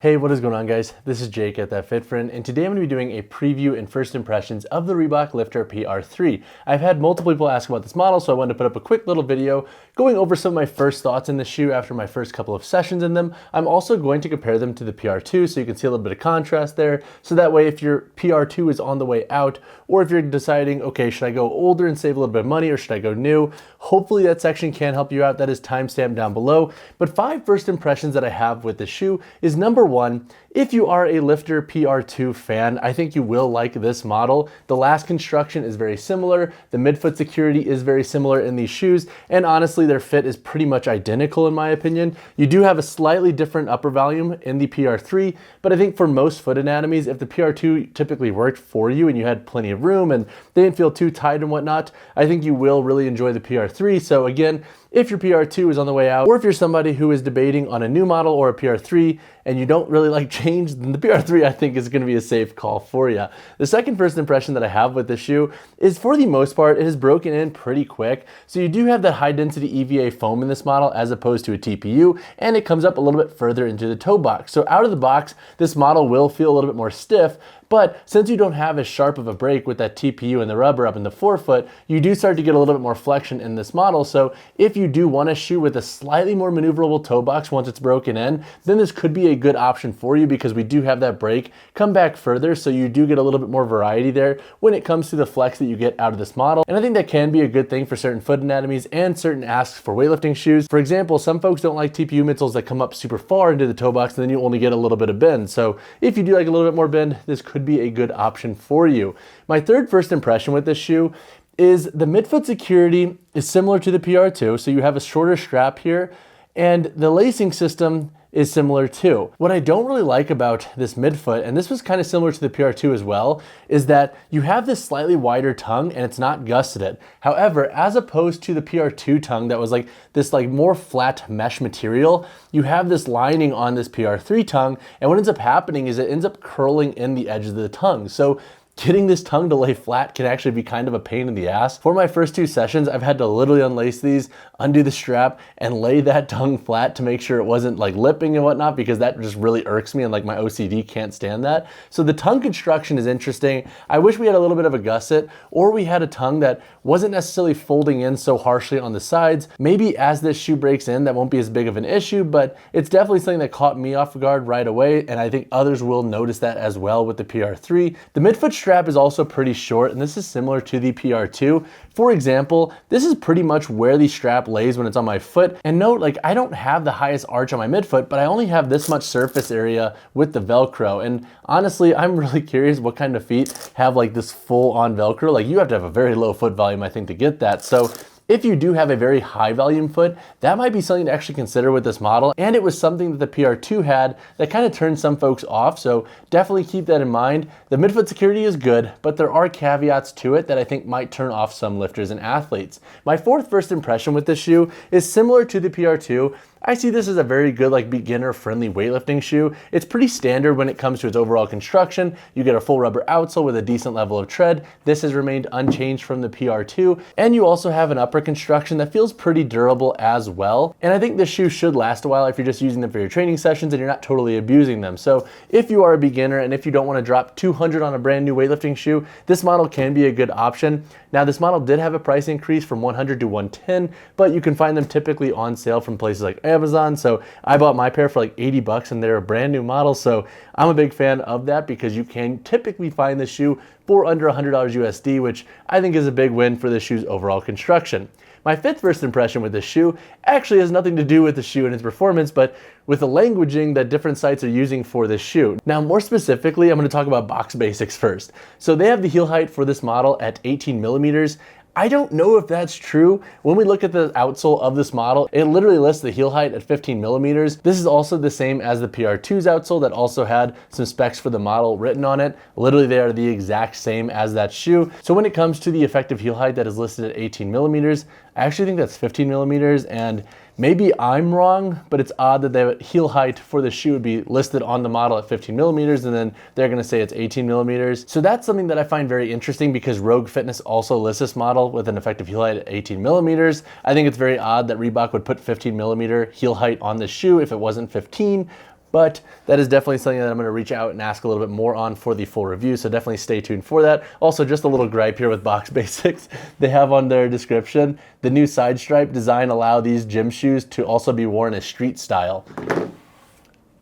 Hey, what is going on, guys? This is Jake at That Fit Friend, and today I'm going to be doing a preview and first impressions of the Reebok Lifter PR3. I've had multiple people ask about this model, so I wanted to put up a quick little video going over some of my first thoughts in the shoe after my first couple of sessions in them. I'm also going to compare them to the PR2 so you can see a little bit of contrast there, so that way if your PR2 is on the way out, or if you're deciding, okay, should I go older and save a little bit of money, or should I go new? Hopefully that section can help you out. That is timestamped down below. But 5 first impressions that I have with the shoe is number one, if you are a Lifter PR2 fan, I think you will like this model. The last construction is very similar. The midfoot security is very similar in these shoes. And honestly, their fit is pretty much identical in my opinion. You do have a slightly different upper volume in the PR3, but I think for most foot anatomies, if the PR2 typically worked for you and you had plenty of room and they didn't feel too tight and whatnot, I think you will really enjoy the PR3. So again, if your PR2 is on the way out, or if you're somebody who is debating on a new model or a PR3 and you don't really like change, then the PR3 I think is going to be a safe call for you. The second first impression that I have with this shoe is, for the most part, it is broken in pretty quick. So you do have that high density EVA foam in this model as opposed to a TPU, and it comes up a little bit further into the toe box. So out of the box, this model will feel a little bit more stiff, but since you don't have as sharp of a break with that TPU and the rubber up in the forefoot, you do start to get a little bit more flexion in this model. So if you do want a shoe with a slightly more maneuverable toe box once it's broken in, then this could be a good option for you because we do have that break come back further, so you do get a little bit more variety there when it comes to the flex that you get out of this model. And I think that can be a good thing for certain foot anatomies and certain asks for weightlifting shoes. For example, some folks don't like TPU midsoles that come up super far into the toe box and then you only get a little bit of bend. So if you do like a little bit more bend, this could be a good option for you. My third first impression with this shoe is the midfoot security is similar to the PR2. So you have a shorter strap here and the lacing system is similar too. What I don't really like about this midfoot, and this was kind of similar to the PR2 as well, is that you have this slightly wider tongue and it's not gusseted. However, as opposed to the PR2 tongue that was like this more flat mesh material, you have this lining on this PR3 tongue, and what ends up happening is it ends up curling in the edge of the tongue. So getting this tongue to lay flat can actually be kind of a pain in the ass. For my first 2 sessions, I've had to literally unlace these, undo the strap, and lay that tongue flat to make sure it wasn't like lipping and whatnot, because that just really irks me and like my OCD can't stand that. So the tongue construction is interesting. I wish we had a little bit of a gusset, or we had a tongue that wasn't necessarily folding in so harshly on the sides. Maybe as this shoe breaks in, that won't be as big of an issue, but it's definitely something that caught me off guard right away, and I think others will notice that as well with the PR3. The midfoot strap is also pretty short, and this is similar to the PR2. For example, this is pretty much where the strap lays when it's on my foot. And note, like, I don't have the highest arch on my midfoot, but I only have this much surface area with the Velcro. And honestly, I'm really curious what kind of feet have like this full on Velcro. Like, you have to have a very low foot volume, I think, to get that. So if you do have a very high volume foot, that might be something to actually consider with this model. And it was something that the PR2 had that kind of turned some folks off. So definitely keep that in mind. The midfoot security is good, but there are caveats to it that I think might turn off some lifters and athletes. My fourth first impression with this shoe is similar to the PR2. I see this as a very good beginner friendly weightlifting shoe. It's pretty standard when it comes to its overall construction. You get a full rubber outsole with a decent level of tread. This has remained unchanged from the PR2. And you also have an upper construction that feels pretty durable as well. And I think this shoe should last a while if you're just using them for your training sessions and you're not totally abusing them. So if you are a beginner and if you don't want to drop $200 on a brand new weightlifting shoe, this model can be a good option. Now, this model did have a price increase from $100 to $110, but you can find them typically on sale from places like Amazon. So I bought my pair for like 80 bucks and they're a brand new model. So I'm a big fan of that because you can typically find the shoe for under $100 USD, which I think is a big win for the shoe's overall construction. My fifth first impression with this shoe actually has nothing to do with the shoe and its performance, but with the languaging that different sites are using for this shoe. Now, more specifically, I'm going to talk about box basics first. So they have the heel height for this model at 18 millimeters. I don't know if that's true. When we look at the outsole of this model, it literally lists the heel height at 15 millimeters. This is also the same as the PR2's outsole that also had some specs for the model written on it. Literally, they are the exact same as that shoe. So when it comes to the effective heel height that is listed at 18 millimeters, I actually think that's 15 millimeters, and maybe I'm wrong, but it's odd that the heel height for the shoe would be listed on the model at 15 millimeters, and then they're gonna say it's 18 millimeters. So that's something that I find very interesting because Rogue Fitness also lists this model with an effective heel height at 18 millimeters. I think it's very odd that Reebok would put 15 millimeter heel height on the shoe if it wasn't 15. But that is definitely something that I'm gonna reach out and ask a little bit more on for the full review, so definitely stay tuned for that. Also, just a little gripe here with Box Basics. They have on their description, the new side stripe design allow these gym shoes to also be worn as street style.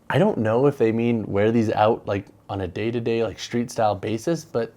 I don't know if they mean wear these out like on a day-to-day like street style basis, but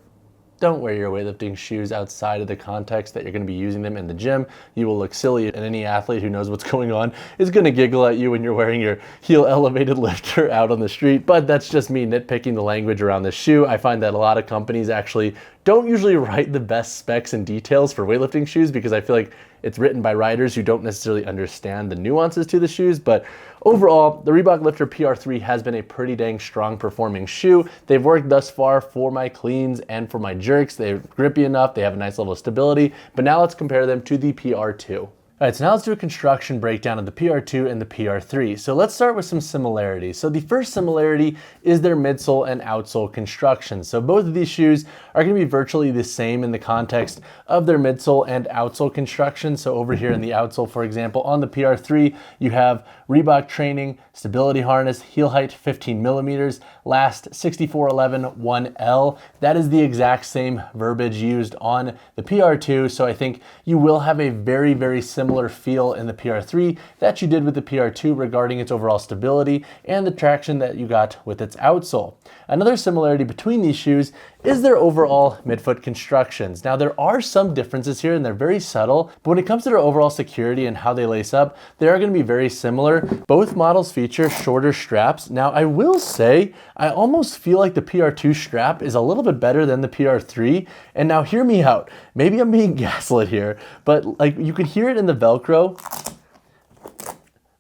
don't wear your weightlifting shoes outside of the context that you're going to be using them in the gym. You will look silly, and any athlete who knows what's going on is going to giggle at you when you're wearing your heel elevated lifter out on the street. But that's just me nitpicking the language around this shoe. I find that a lot of companies actually don't usually write the best specs and details for weightlifting shoes, because I feel like it's written by riders who don't necessarily understand the nuances to the shoes. But overall, the Reebok Lifter PR3 has been a pretty dang strong performing shoe. They've worked thus far for my cleans and for my jerks. They're grippy enough, they have a nice level of stability, but now let's compare them to the PR2. All right, so now let's do a construction breakdown of the PR2 and the PR3. So let's start with some similarities. So the first similarity is their midsole and outsole construction. So both of these shoes are going to be virtually the same in the context of their midsole and outsole construction. So over here in the outsole, for example, on the PR3, you have Reebok training, stability harness, heel height 15 millimeters, last 6411 1L. That is the exact same verbiage used on the PR2. So I think you will have a very, very similar feel in the PR3 that you did with the PR2 regarding its overall stability and the traction that you got with its outsole. Another similarity between these shoes is their overall midfoot constructions. Now there are some differences here and they're very subtle, but when it comes to their overall security and how they lace up, they are going to be very similar. Both models feature shorter straps. Now I will say, I almost feel like the PR2 strap is a little bit better than the PR3. And now hear me out. Maybe I'm being gaslit here, but like you can hear it in the Velcro.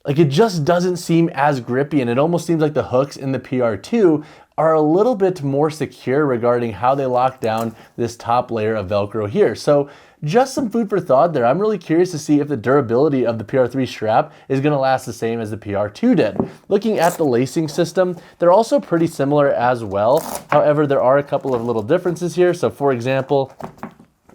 Like it just doesn't seem as grippy, and it almost seems like the hooks in the PR2 are a little bit more secure regarding how they lock down this top layer of Velcro here. So just some food for thought there. I'm really curious to see if the durability of the PR3 strap is going to last the same as the PR2 did. Looking at the lacing system, they're also pretty similar as well. However, there are a couple of little differences here. So for example,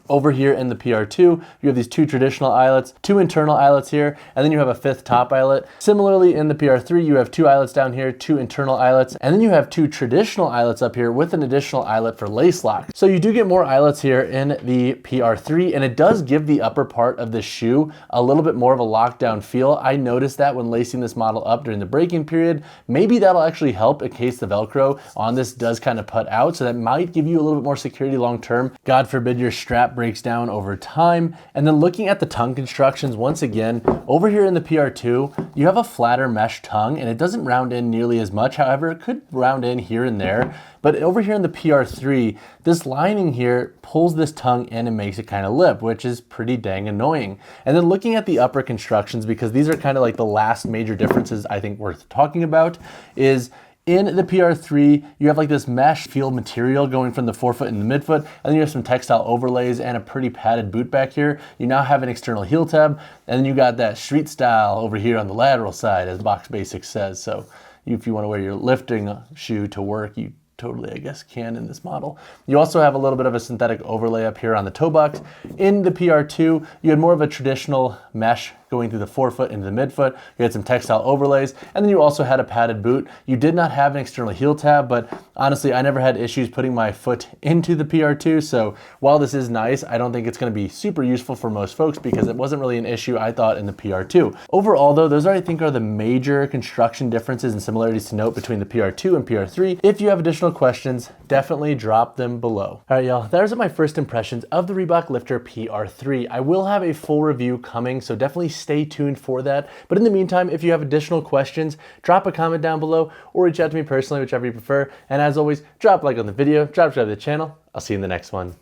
over here in the PR2, you have these two traditional eyelets, two internal eyelets here, and then you have a fifth top eyelet. Similarly, in the PR3, you have two eyelets down here, two internal eyelets, and then you have two traditional eyelets up here with an additional eyelet for lace lock. So you do get more eyelets here in the PR3, and it does give the upper part of the shoe a little bit more of a lockdown feel. I noticed that when lacing this model up during the break-in period. Maybe that'll actually help in case the Velcro on this does kind of put out, so that might give you a little bit more security long-term. God forbid your strap breaks down over time. And then looking at the tongue constructions, once again, over here in the PR2, you have a flatter mesh tongue and it doesn't round in nearly as much. However, it could round in here and there. But over here in the PR3, this lining here pulls this tongue in and makes it kind of lip, which is pretty dang annoying. And then looking at the upper constructions, because these are kind of like the last major differences I think worth talking about, is in the PR3, you have like this mesh feel material going from the forefoot and the midfoot, and then you have some textile overlays and a pretty padded boot back here. You now have an external heel tab, and then you got that street style over here on the lateral side, as Box Basics says. So if you want to wear your lifting shoe to work, you totally, I guess, can in this model. You also have a little bit of a synthetic overlay up here on the toe box. In the PR2, you had more of a traditional mesh going through the forefoot into the midfoot. You had some textile overlays, and then you also had a padded boot. You did not have an external heel tab, but honestly, I never had issues putting my foot into the PR2. So while this is nice, I don't think it's going to be super useful for most folks because it wasn't really an issue, I thought, in the PR2. Overall, though, those I think are the major construction differences and similarities to note between the PR2 and PR3. If you have additional questions, definitely drop them below. All right, y'all, those are my first impressions of the Reebok Lifter PR3. I will have a full review coming, so definitely stay tuned for that. But in the meantime, if you have additional questions, drop a comment down below or reach out to me personally, whichever you prefer. And as always, drop a like on the video, drop subscribe to the channel. I'll see you in the next one.